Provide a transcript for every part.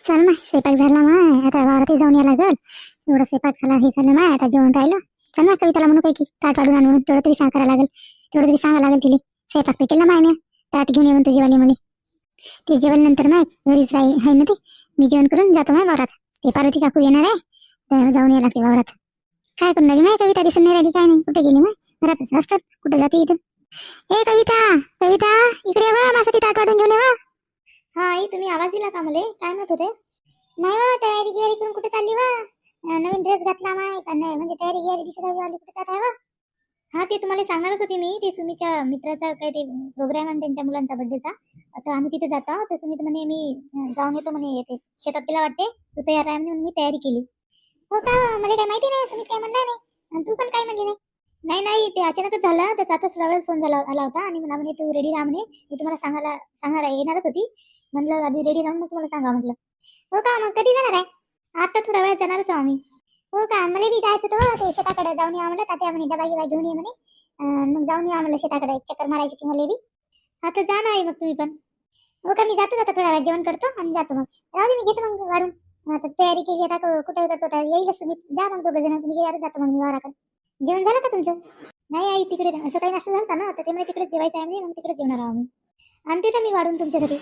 चल माय स्वयंपाक झाला माय, आता वावरात जाऊन या लागल. एवढं स्वयंपाक झाला, हे झालं माय, आता जेवण राहिलं. चल ना कविताला म्हणू काय की ताट वाढून आण म्हणून, तेवढं तरी सांगा लागल. तेवढं तरी सांगा लागेल तिला. स्वयंपाक तर केला माय मी, ताट घेऊन ये म्हणतो जेवायला मला. ते जेवण नंतर माय घरीच आहे ना ते, मी जेवण करून जातो माय वावरात. ते पार्वती काकू येणार आहे, तर जाऊन या लागते वावरात. काय करून राहिली माय कविता, दिसून नाही राहिली, काय नाही, कुठे गेली माय? घरातच असतात, कुठे जाते इथं. ए कविता, कविता इकडे ये वा, माझ्यासाठी ताट वाढून घेऊन ये वा. हा आई, तुम्ही आवाज दिला का मला? काय म्हणत होते? नाही वा, तयारी गियारी करून कुठे चालली वा? नवीन ड्रेस घातला माय का नाही, म्हणजे तयारी गियारी दिसत आहे, कुठे जात आहे वा? हा, ते तुम्हाला सांगणारच होती मी. ते सुमीच्या मित्राचा काय ते प्रोग्राम आहे त्यांच्या मुलांचा बर्थडेचा. आता आम्ही तिथे जातो. तर सुमित म्हणे मी जाऊन येतो म्हणे, येते शेतात गेला वाटते, तू तयार आहे म्हणून मी तयारी केली. हो का, मला काय माहिती नाही, सुमित काय म्हणला नाही आणि तू पण काय म्हणली नाही. नाही नाही, ते अचानकच झालं. त्याचा आता थोडा वेळ फोन आला होता आणि मला म्हणे तू रेडी राहा म्हणे, मी तुम्हाला सांगणार आहे, येणारच होती. म्हणलं आधी रेडी राहून मग तुम्हाला सांगा म्हटलं. हो का, मग कधी जाणार आहे? आता थोड्या वेळात जाणारच आहो आम्ही. हो का, मला बी जायचं होतं ते शेताकडे, जाऊन या म्हणलं. तात्या म्हणे डबा गिबा घेऊन ये म्हणे, मग जाऊन या म्हणलं शेताकडे, एक चक्कर मारायची ती मला बी. आता जा ना आई, मग तुम्ही पण. हो का, मी जातो आता थोड्या वेळात जेवण करतो आणि जातो. मग राहू दे, मी घेतो मग वाढून. आता तयारी केली, आता कुठे करतो, आता येईलच तुम्ही. जा मग दोघं जण, तुम्ही गेल्यावर जातो मग मी वावराकडे. जेवण झालं का तुमचं? नाही आई, तिकडे असं काही नाश्ता झाला ना, तर ते म्हणे तिकडे जेवायचं आहे म्हणे, मग तिकडे जेवणार आहो आम्ही. आणते ना मी वाढून तुमच्यासाठी.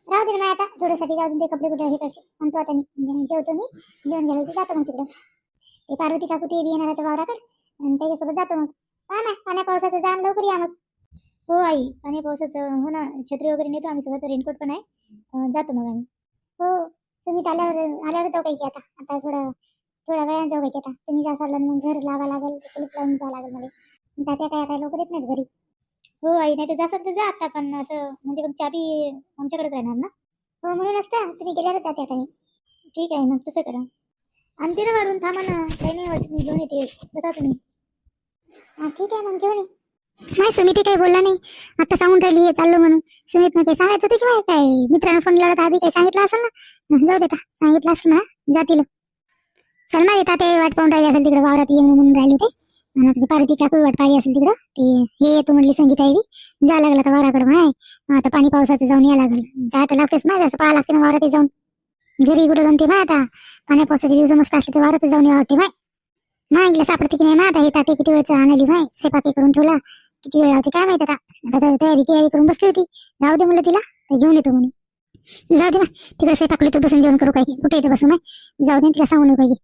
राहू दे ना, आता थोड्यासाठी जाऊन ते कपडे कुठे हे करशील, म्हणतो आता मी जेवतो. मी जेवण घ्यायला की जातो मग तिकडे. ते पार्वती काकू ते बी येणार आहे वावराकडे, आणि त्याच्यासोबत जातो मग. हा ना, पाण्या पावसाचं जाण लवकर या मग. हो आई, पाणी पावसाचं हो ना, छत्री वगैरे नेतो आम्ही सोबत, रेनकोट पण आहे. जातो मग आम्ही. हो, सुमित आल्यावर जाऊ काही की आता आता थोड्या वेळानं जाऊ काही की. आता तुम्ही जा चाललं मग घर लावा लागेल, कुलूप लावून जावं लागेल मला. तात्या काय लवकर येत नाहीत घरी. हो आई, नाही तर जासाल तर जा आता, पण असं म्हणजे मग चाबी आमच्याकडेच राहणार ना. हो, म्हणून असतं तुम्ही गेल्यावर जाते आता मी. ठीक आहे, मग तसं करा. आणते ना वाढून, थांबा ना, काही नाही होत, मी घेऊन येते, बसा तुम्ही. हा ठीक आहे, मग घेऊन ये. नाही, सुमित काही बोलला नाही, आता सांगून राहिली हे चाललो म्हणून. सुमित काही सांगायचं होतं किंवा काय मित्रांना फोन लावला तर आधी काही सांगितलं असेल ना. जाऊ देता, सांगितलं असेल ना, जातील. चल ना, येतात ते वाट पाहून राहिली असेल तिकडे वावरात, ये म्हणून राहिली होते. आणि पार्वती काकू वाट पाहिली असेल तिकडं. ते हे येतो म्हणली संगीता आहे बी, जा लागला आता वावराकडे माय. आता पाणी पावसाचं जाऊन या लागल, जायला लागतेच माय, असं पाहा लागते ना वावरात जाऊन. घरी कुठं जमते माय, आता पाण्या पावसाचे दिवस मस्त असले तर वावरात जाऊन या वाटते माय. माईला सापडते की नाही माय, आता हे ताटे किती वेळचं आणली माय, स्वयंपाक करून ठेवला, किती वेळ होते काय माहित. आता तयारी करून बसली होती. राहू दे म्हणलं तिला, तर घेऊन येतो म्हणे. जाऊ दे माय, तिकडे स्वयंपाकले तर बसून जेवण करू काय की, कुठे येते बसू माय, जाऊ दे तिला सांगू नको काय की.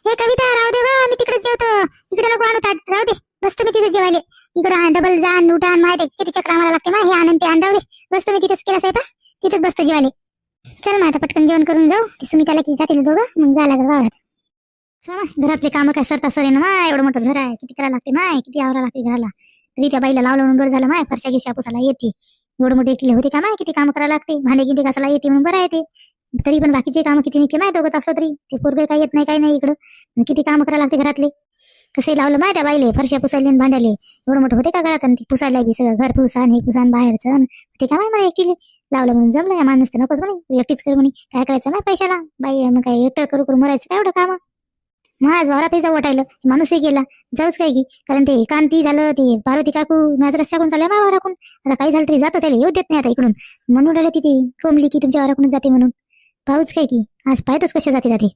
हे कविता, राहू दे बा, मी तिकडे जेवतो, इकडे नको आणू ताट, राहू दे, बसतो मी तिथे जेवायले. इकडे डबल जाण उठान माहिती किती चक्र आम्हाला लागते माय, हे आनंद ते आण, राहू दे, बसतो मी तिथेच केला स्वयंपाक, तिथेच बसतो जेवायले. चल मग आता पटकन जेवण करून जाऊ, ती सुमिताला की जातील दोघं, मग जा लागेल वावरात. घरातले कामं काय सरता सर ना माय, एवढं मोठं घर आहे, किती करायला लागते माय, किती आवरा लागते घराला. तरी त्या बाईला लावलं म्हणून बरं झालं माय, फरशा गिशा पुसायला येते. एवढं मोठे एकले होते का माय, किती काम करायला लागते, भांडे गिंडे घासायला येते म्हणून बरं आहे ते. तरी पण बाकीचे कामं किती निघते माय, दोघं असलं तरी ते पोरगे काही येत नाही, काही नाही इकडं, किती काम करायला लागते घरातले. कसे लावलं माय त्या बाईले, फरशा पुसायले आणि भांड्याले, एवढं मोठं होते का घरात, आणि पुसायला बी सगळं घर पुसान हे पुसान बाहेरचं ते का माय, मला एकटीले लावलं म्हणून जमलं. या माणूस तर नकोच म्हणे, एकटीच कर म्हणे, काय करायचं माय पैशाला, बाई मग काय एकटं करू करू मरायचं काय एवढं काम. महाराज वावरातही जाऊ वाटायलं, माणूसही गेला, जाऊच काय की, कारण ते कांती झालं, ते पार्वती काकू माझ्या रस्त्याकडून चालल्या मा वाराकून. आता काही झालं तरी जातो, त्याला येऊ देत नाही आता इकडून, म्हणून राहिले तिथे कोंबली की तुमच्या वाराकडून जाते म्हणून. पाहूच काय की, आज पाहतोच कसे जाते जाते,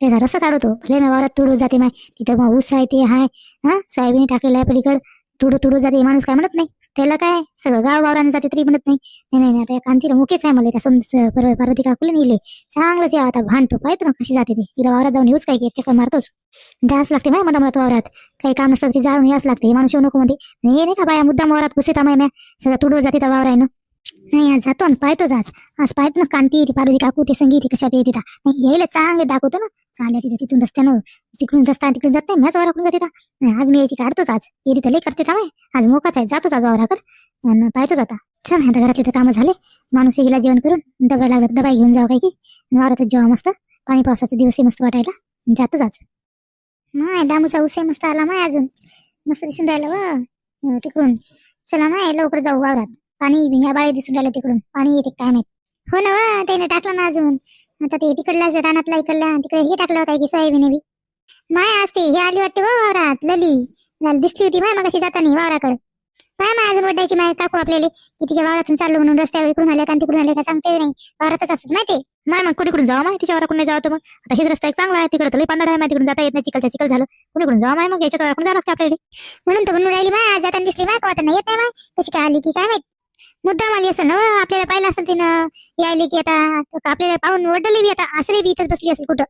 त्याचा रस्ता चाडवतो, भले मी वावरात तुडून जाते माय, तिथं मग ऊस आहे ते हाय, हा सोयाबीन टाकलेलं आहे पलीकड, तुडू जाते, माणूस काय म्हणत नाही त्याला, काय सगळं गाव वावराने जाते तरी म्हणत नाही. नाही आता कांतीला मुकेच आहे मला, त्या पार्वती काकूला नेले चांगलंच या, आता भांडतो पाहतो ना कशी जाते ते, तिला वावरात जाऊन येऊच काय की, एक चक्कर मारतोच, जायच लागते माय मला वावरात, काही काम नसतं तरी जाऊन याच लागते. माणूस येऊ नको म्हणते, हे नाही का बाया मुद्दाम वावरात घुसेता माय, म्या सगळं तुडू जाते त्या वावरायनं. नाही आज जातो ना, पाहतोच आज पाहतो ना, कांती ती पार्वती काकू ते संगीत कशात येते नाही, यायला चांगले दाखवतो ना, चालल्या तिथे तिथून रस्त्यानं, तिकडून रस्ता तिकडे जात नाही, मॅच वावराकडून जाते नाही, आज मी यायची काढतोच, आज येरी तर लई करते का माय, आज मोकाच आहे, जातोच आज वावराकडे, पाहतोच आता. छान आता घरातले तर कामं झाले, माणूस गेला जेवण करून, डबा लागला डबा घेऊन जाऊ काय की, वावरातच जेव्हा मस्त, पाणी पावसाचे दिवस मस्त वाटायला, जातोच आज. माय दामूचा उसे मस्त आला माय, अजून मस्त दिसून राहिलं व तिकडून. चला माय लवकर जाऊ वावरात, पाणी ह्या बाळे दिसून राहिलं तिकडून, पाणी येते काय माहित. हो ना वा, त्याने टाकलं ना अजून, आता ते तिकडला रानातला इकडला तिकडे हे टाकलं काय की सोयाबीन बी. माय असते हे आली वाटते व वावरात, लली दिसली होती माय मग अशी जातानी वावराकडे. काय माय अजून वड्याची माय काकू आपल्याला की तिच्या वावरातून चाललो म्हणून रस्त्यावर इकडून आल्या का तिकडून आले का सांगते नाही, वावरातच असत माहिती. नाही मग कुणीकडून जावं माय, तिच्या वाराकडून नाही जावं तर मग आता हेच रस्ता एक चांगला आहे, तिकडे तरी 15 आहे माय, तिकडून जाता येत नाही, चिकलच्या चिकल झालं. कुणीकडून जावं माय, मग याच्या वाराकडून जावं लागते आपल्याला. म्हणून तर म्हणून राहिली माय, आज जाताना दिसली माय, आता नाही येत नाही माय, कशी काय आली की काय माहित. मुद्दाम आली असेल ना आपल्याला पाहिलं असेल तिनं यायली की आता आपल्याला पाहून वडली बी आता असली बी इथंच बसली असेल कुठं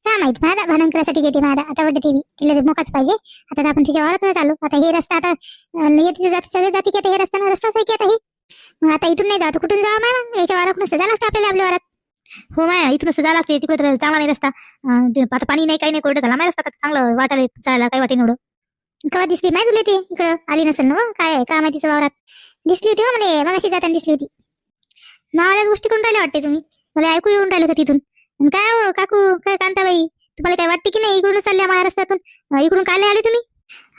काय माहित. माझा भांडण करायसाठी येते माझा आता वडते बी, तिला मोकाच पाहिजे. आता आपण तिच्या वावरातून चालू, आता हे रस्ता आता येते जाते सगळे जाते की आता हे रस्ता रस्ताच आहे की आता हे. मग आता इथून नाही जात कुठून जावं माय, मग याच्या वाराकडून सजा लागते आपल्याला आपल्या वारात. हो माय, इथून जावं लागते, तिकडे तर चांगला नाही रस्ता. आता पाणी नाही काही नाही, कोरडं झाला माय रस्ता, आता चांगलं वाटायला जायला काही वाटे एवढं. केव्हा दिसली माय तुला ती इकडं आली नसेल ना काय काय माहिती तिच्या वावरात दिसली होती हो मला मगाशी जाताना दिसली होती. मला गोष्टी करून राहिल्या वाटते तुम्ही, मला ऐकू येऊन राहिलं होतं तिथून. काय हो काकू, काय कांताबाई, तुम्हाला काय वाटते की नाही इकडून चालल्या माझ्या रस्त्यातून, इकडून काय आले तुम्ही?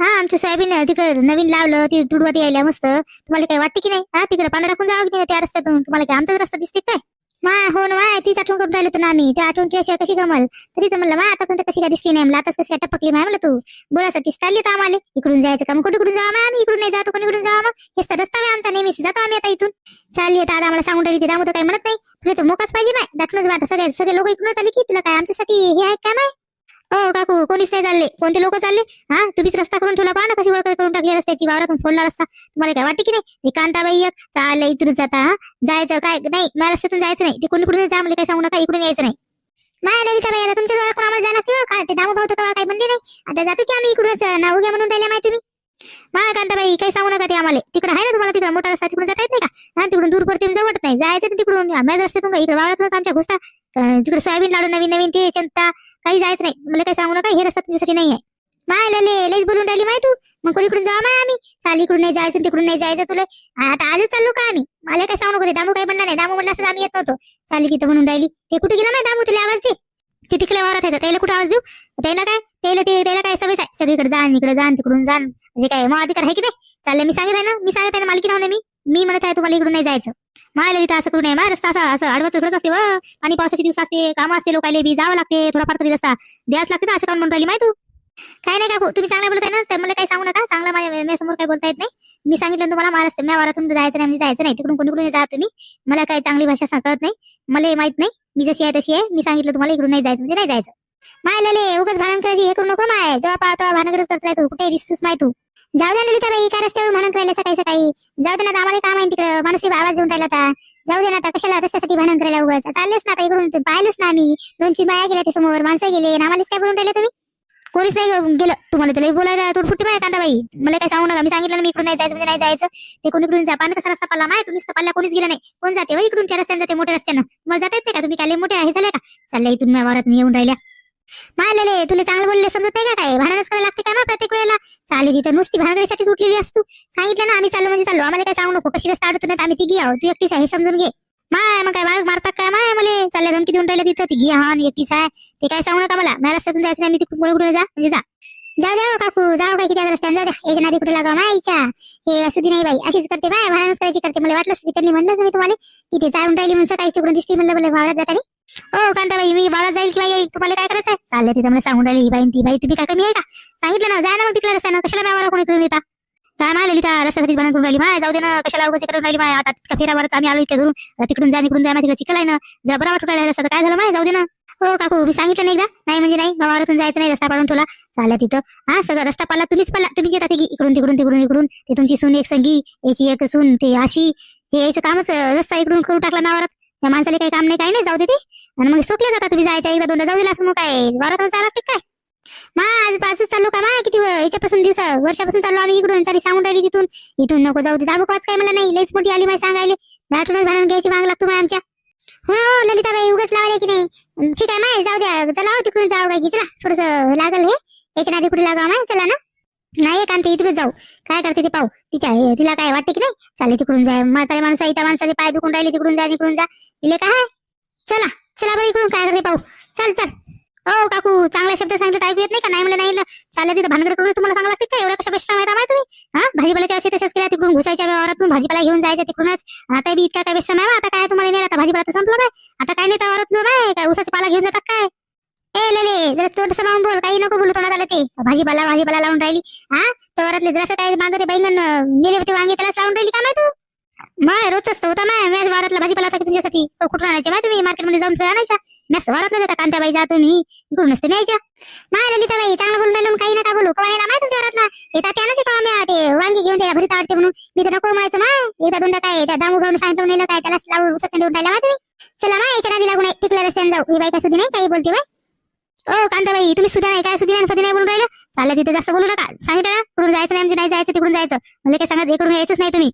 हा आमचं सोयाबीन तिकडे नवीन लावलं, ती तुडवत यायला मस्त, तुम्हाला काय वाटते की नाही? हा तिकडे पाणी टाकून जावं की नाही त्या रस्त्यातून, तुम्हाला काय आमचाच रस्ता दिसते काय? माय हो ना माय, तीच आठवण करून राहिलो ना आम्ही, त्या आठवण केल्याशिवाय कशी गमल. तरी तर म्हणलं माय आतापर्यंत कशी काय दिसली नाही, मला आताच कशी काय टपकली माय म्हणलं तू बोलासाठी चालली तर आम्हाला इकडून जायचं का, मग कुठे जावं माय, आम्ही इकडून नाही जातो कोणीकडून जावं, मग हेच तर रस्ता आहे आमचा नेहमीच, जातो आम्ही आता इथून. चालली आता आम्हाला सांगून राहिली ती दामू तर काही म्हणत नाही, तुला तर मोकाच पाहिजे माय, दाखवूनच आता सगळे लोक इकडून आले की तुला काय आमच्यासाठी हे आहे काय माय. हो काकू कोणीच नाही चालले, कोणते लोक चालले, हा तुम्हीच रस्ता करून ठेवला, पहा ना कशी वळकर करून टाकली रस्त्याची, वावरातून फोडला रस्ता, तुम्हाला काय वाटते की नाही? कांताबाई एक चाललं इथून जाता, हा जायचं काय नाही, मला रस्त्यातून जायचं नाही, ते कोणीकडून जा मला काय सांगू नका, इकडून यायचं नाही. माय ललिताबाई आता तुमच्या जवळ आम्हाला जायला लागते का, ते दामू भाऊ तर काही म्हणले नाही, आता जातो की आम्ही इकडूनच नाव घ्या म्हणून राहिल्या माय तुम्ही. माय कांताबाई काही सांगू नका, ते आम्हाला तिकडे आहे ना, तुम्हाला तिकडे मोठा रस्ता तिकडून जाता येत नाही का, हा तिकडून दूर पडते जाऊ वाटत नाही, जायचं तिकडून माझ्या रस्त्यातून इकडे वावरातून आमच्या घुसता तिकडे सोयाबीन लाडू नवीन नवीन ते चिंता काही जायचं नाही, मला काही सांगू नका, हे रस्ता तुमच्यासाठी नाही आहे. माय लईच बोलून राहिली माय तू, मग कोणीकडून जावा माय आम्ही, चाल इकडून नाही जायचं तिकडून नाही जायचं, तुला आता आजच चाललो का आम्ही, मला काय सांगू नको, दामू काही म्हणला नाही, दामू म्हणलं असं आम्ही येत नव्हतो, चालली तिथं म्हणून राहिली, ते कुठे गेला माय दामू, तुला आवाज दे, ते तिकडे वावरात आहे त्याला कुठे आवाज देऊ, त्याला काय त्याला काय सवय आहे, सगळीकडे जाण इकडे जाण तिकडून जाण, म्हणजे काय मग अधिकार आहे की नाही, चाललं मी सांगितलं ना, मी सांगत आहे ना मालकी नाव ना मी म्हणत आहे तुम्हाला इकडून नाही जायचं. मायला इथं असं करू नये, माय रस्ता असं आडवत थोडंच असते व, आणि पावसाचे दिवस असते, कामं असते, लोकायला बी जावं लागते, थोडाफार तरी रस्ता द्यायच लागते ना, असं काऊन म्हणून राहिली माय तू. काय नाही काकू तुम्ही चांगलं बोलत आहे ना, तर मला काही सांगू नका, चांगलं माझ्या समोर काही बोलता येत नाही, मी सांगितलं तुम्हाला महाराष्ट्र मी वारातून जायचं नाही म्हणजे जायचं नाही, तिकडून कोणीकडून जा तुम्ही, मला काही चांगली भाषा कळत नाही, मला माहित नाही, मी जशी आहे तशी आहे, मी सांगितलं तुम्हाला इकडून नाही जायचं म्हणजे नाही जायचं. माय लले उगाच भांडण करायची हे करू नको माय, जेव्हा पाहतो भांडणच करत राहतो, कुठे दिसतोस माय तू. जाऊ दे ललिताबाई, काय रस्त्यावर भांडण करायला सकाळी जाऊ दे ना, आम्हाला काम आहे तिकडे, माणूस आवाज देऊन राहिला आता, जाऊ दे ना आता, कशाला रस्त्यासाठी भांडण करायला उगाच, चाललेच ना आता इकडून, पाहिलंच ना आम्ही 2-3 बाया गेल्या ते समोर, माणसं गेले, आम्हालाच काय बोलून राहिले तुम्ही, कोणीच नाही गेलं, तुम्हाला त्याला बोलायला तोडफुट्टी माय कांताबाई, मला काय सांगू नका, मी सांगितलं ना मी इकडून नाही जायचं म्हणजे नाही जायचं, ते कोणीकडून जा, पान कसा रस्ता पाला माय, तुम्हीच पाल्ला कोणीच गेला नाही, कोण जाते इकडून त्या रस्त्यानं जाते, मोठ्या रस्त्यानं, तुम्हाला जाता येते का, तुम्ही काय मोठे आहे झाले का, चालल्या इथून माझ्या वावरात येऊन राहिल्या. माय लले तुला चांगलं बोलले समजत नाही का, काय भांडणच करायला लागते का ना प्रत्येक वेळेला, चालेल तिथं नुसती भांडण्यासाठी सुटलेली असतो, सांगितलं ना आम्ही चाललो म्हणजे चाललो, आम्हाला काय सांगू नको, कशी रस्ता अडतो नाही आम्ही ती घ्या, तू एकटीच आहे हे समजून घे. माय मग काय बाळ मारतात काय माय, मला चालल्या धमकी देऊन राहिल्या तिथं, ती घ्या हा एकटीच आहे, ते काय सांगू नका मला, माझ्या रस्त्यातून जायचं नाही, मी तिकडून कोणी जा म्हणजे जा, जाऊ काकू जाऊ काय किती रस्त्याने जाऊ द्या, याच्या नादी कुठे लागा मायच्या, हे असुदी नाही बाई, अशीच करते बाय, भांडणच करायची करते, मला वाटलं त्यांनी म्हणलं मी तुम्हाला की ते जाऊन राहिली म्हणून सकाळी तिकडून दिसली, म्हणलं मला वावरात जातानी. हो कांताबाई मी वावरात जाईल की बाई, तुम्हाला काय करायचं आहे, चाललं तिथं मला सांगून राहिली बाई, ती बाई तुम्ही काय कमी आहे का, सांगितलं ना जा ना मग तिकडे रस्त्यानं, कशाला माझ्या कोणीकडून येता, काय माय ललिता रस्त्यासाठी भांडण करून राहिली माय, जाऊ दे ना, कशाला उगाच करून राहिली माय, आता फेरावरच आम्ही आलो इथे धरून, तिकडून जा इकडून जा, तिकडे चिकल आहे ना, जरा बरा वाटून राहिला रस्ता, काय झालं माय, जाऊ दे ना. हो काकू मी सांगितलं नाही एकदा, नाही म्हणजे नाही, वावरातून जायचं नाही, रस्ता पाडून ठेवला, चालला तिथं, हा सगळं रस्ता पाला तुम्हीच येतात इकडून तिकडून ते तुमची सून एक संगी, याची एक सून ते अशी, हे यायचं कामच रस्ता इकडून करून टाकला मावरात, त्या माणसाला काही काम नाही काही नाही, जाऊ दे ते, आणि मग सोकले जाता तुम्ही जायच्या एकदा दोनदा जाऊ दिला असं, मग काय वावरात जायला लागते काय. आज चाललो का माय, किती याच्यापासून वर्षापासून चाललो आम्ही इकडून, तरी सांगून राहिली इथून नको जाऊ दे, दाबक वाच काय मला नाही, लईच मोठी आली माय सांगायले, दाटूनच भांडण घ्यायची माग लागतो माय आमच्या. हो ललिताबाई उगाच लावले की नाही, ठीक आहे माय जाऊ द्या, चला तिकडून जाऊ काय की, चला थोडस लागल हे, याच्या नादी कुठे लागा माय, चला ना, नाही कांते इथूनच जाऊ, काय करते ते पाहू, तिला काय वाटते की नाही, चालेल तिकडून जाय, म्हातारे माणूस आहे त्या माणसाचे पाय दुखून राहिले, तिकडून जा तिले काय, चला बरं इकडून काय करते पाहू, चल. हो काकू चांगला शब्द सांगितलं ऐकू येत नाही का, नाही म्हणलं नाही, चाललं तिथं भानगड करून तुम्हाला सांगा लागते का, एवढ्या कशा बेस्ट माहिती माय तुम्ही, हा भाजीपाल्याच्या अशी तशाच केल्या, तिकडून घुसायच्या व्यवहारातून भाजीपाला घेऊन जायच्या तिकडूनच, आता बी इतका काय बेस्ट नाही, आता काय तुम्हाला नाही, आता भाजीपाला तर संपला बाय, आता काय नाही त्यावरात नाही काय, उसाचा पाला घेऊन जातात काय, ए लले जरा तोंड समावून बोल, काही नको बोलू, तोंडात आलं ते भाजीपाला लावून राहिली, हा तोरातले जसं काय मागं ते बैंगन नेले होते वांगे त्याला लावून राहिली का माय तू माय रोजच होता माय मॅच वारातला भाजीपाला होता की तुमच्यासाठी तो कुठून आणायचे माय तुम्ही मार्केटमध्ये जाऊन ठेवा आणायच्या मॅच वारात नाही जाता कांत्याबाई जा तुम्ही इकडून नसते न्यायच्या माय ललिताबाई चांगलं बोलून राहिलो काही नका बोलू कोणाला माय तुमच्या घरातला येतात त्यानंच का आम्ही ते वांगी घेऊन द्या भरीत आवडते म्हणून मी तर नको म्हणायचं माय एकदा दोनदा काय त्या दामू भाऊन सांगितलं नेलं काय त्याला लावून उचकून देऊन राहिला माय तुम्ही चला माय याच्या नादी लागून तिकल्या रस्त्याने जाऊ ही बाई काय सुधी नाही काही बोलते बाय ओ कांताबाई तुम्ही सुद्धा नाही काय सुधी नाही फदी नाही बोलून राहिलं चाललं तिथे जास्त बोलू नका सांगितलं ना कुठून जायचं नाही म्हणजे नाही जायचं तिकडून जायचं मला काय सांगत इकडून यायचंच नाही तुम्ही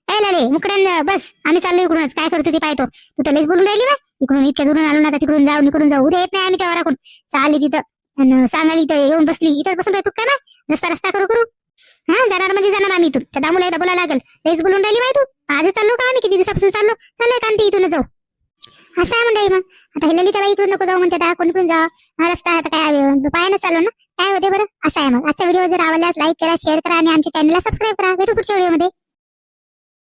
ए लाले मुकड्यान बस आम्ही चाललो इकडूनच काय करतो ते पाहतो तू तर लईच बोलून राहिली बा इकडून इतक्या दुरून आलो ना आता तिकडून जाऊ उद्या येत नाही आम्ही त्या वराकून चालली तिथं सांगाली इथं येऊन बसली इथं बसून राहतो काय ना रस्ता करू हा जाणार म्हणजे जाणार आम्ही इथून त्या दामूला एकदा बोलायला लागेल लईच बोलून राहिली बाई तू आज चाललो का आम्ही किती दिवसापासून चाललोय कांती इथून जाऊ असं आहे म्हणताय मग आता हे ललिताबाई इकडून नको जाऊ म्हणते आता कोणीकडून जाऊ हा रस्ता आता काय पायानं चाललो ना काय होते बरं असं आहे मग आजचा व्हिडिओ जर आवडल्यास लाईक करा शेअर करा आणि आमच्या चॅनलला सबस्क्राईब करा भेटू पुढच्या व्हिडिओमध्ये